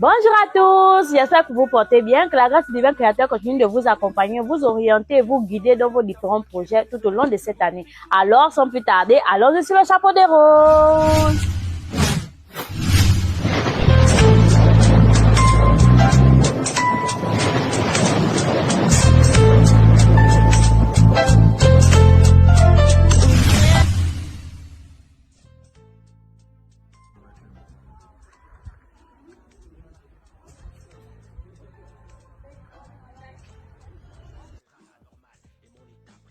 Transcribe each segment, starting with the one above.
Bonjour à tous, j'espère que vous portez bien, que la grâce du divin créateur continue de vous accompagner, vous orienter et vous guider dans vos différents projets tout au long de cette année. Alors, sans plus tarder, allons-y sur le chapeau des roses.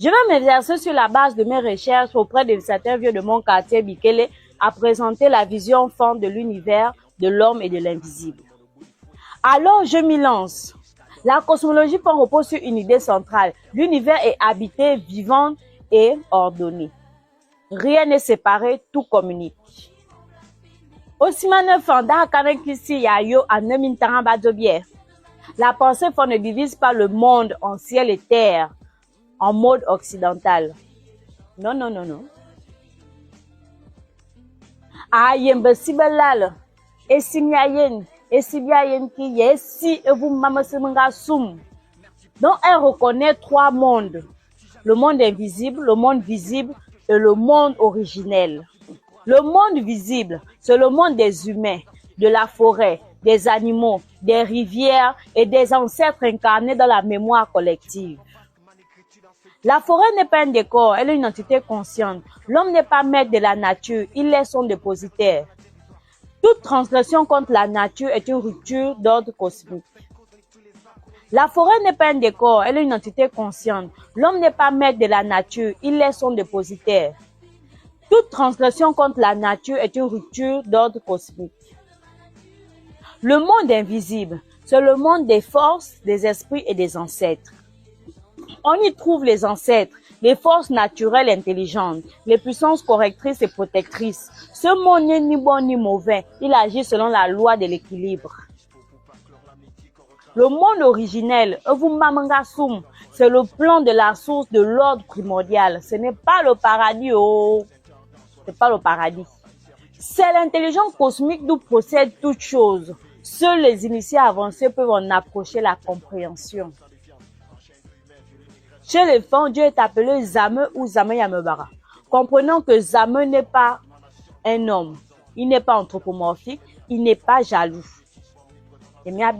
Je vais m'exercer sur la base de mes recherches auprès de certains vieux de mon quartier Bikele à présenter la vision forte de l'univers, de l'homme et de l'invisible. Alors je m'y lance. La cosmologie repose sur une idée centrale. L'univers est habité, vivant et ordonné. Rien n'est séparé, tout communique. Osimane Fanda Kanekisi Yayo Anemintangabadobie. La pensée forte ne divise pas le monde en ciel et terre en mode occidental. Non, non, non, non. Ayembe sibelal, esimiayen, esibiayen ki yesi evu mamasemenga sum. Donc elle reconnaît trois mondes. Le monde invisible, le monde visible et le monde originel. Le monde visible, c'est le monde des humains, de la forêt, des animaux, des rivières et des ancêtres incarnés dans la mémoire collective. La forêt n'est pas un décor, elle est une entité consciente. L'homme n'est pas maître de la nature, il est son dépositaire. Toute transgression contre la nature est une rupture d'ordre cosmique. La forêt n'est pas un décor, elle est une entité consciente. L'homme n'est pas maître de la nature, il est son dépositaire. Toute transgression contre la nature est une rupture d'ordre cosmique. Le monde invisible, c'est le monde des forces, des esprits et des ancêtres. On y trouve les ancêtres, les forces naturelles intelligentes, les puissances correctrices et protectrices. Ce monde n'est ni bon ni mauvais, il agit selon la loi de l'équilibre. Le monde originel, c'est le plan de la source de l'ordre primordial. Ce n'est pas le paradis, oh, c'est pas le paradis. C'est l'intelligence cosmique d'où procède toute chose. Seuls les initiés avancés peuvent en approcher la compréhension. Chez les femmes, Dieu est appelé Zame ou Zame Yamebara. Comprenons que Zame n'est pas un homme. Il n'est pas anthropomorphique. Il n'est pas jaloux. Et bien,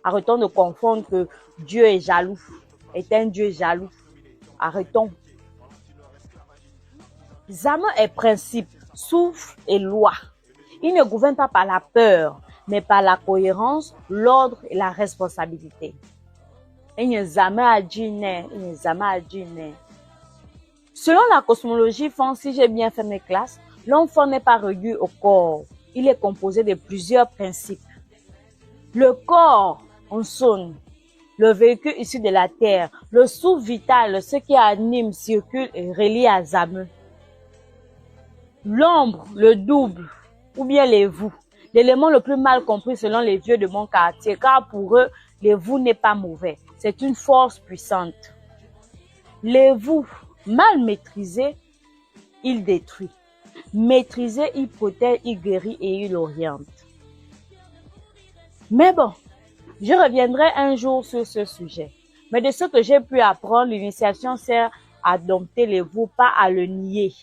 arrêtons de confondre que Dieu est jaloux. Est un Dieu jaloux. Arrêtons. Zame est principe, souffle et loi. Il ne gouverne pas par la peur, mais par la cohérence, l'ordre et la responsabilité. Selon la cosmologie, si j'ai bien fait mes classes, l'enfant n'est pas réduit au corps. Il est composé de plusieurs principes. Le corps, on sonne. Le véhicule issu de la terre. Le souffle vital, ce qui anime, circule et relie à Zame. L'ombre, le double, ou bien les vous. L'élément le plus mal compris selon les vieux de mon quartier, car pour eux, les vous n'est pas mauvais. C'est une force puissante. Les vous, mal maîtrisés, il détruit. Maîtrisé, il protège, il guérit et il oriente. Mais bon, je reviendrai un jour sur ce sujet. Mais de ce que j'ai pu apprendre, l'initiation sert à dompter les vous, pas à le nier.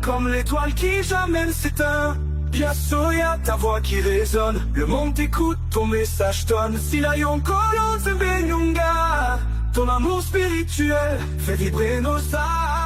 Comme l'étoile qui jamais ne s'éteint. Yasoya, ta voix qui résonne. Le monde t'écoute, ton message tonne. Silayon Kolon Zembenyunga. Ton amour spirituel fait vibrer nos âmes.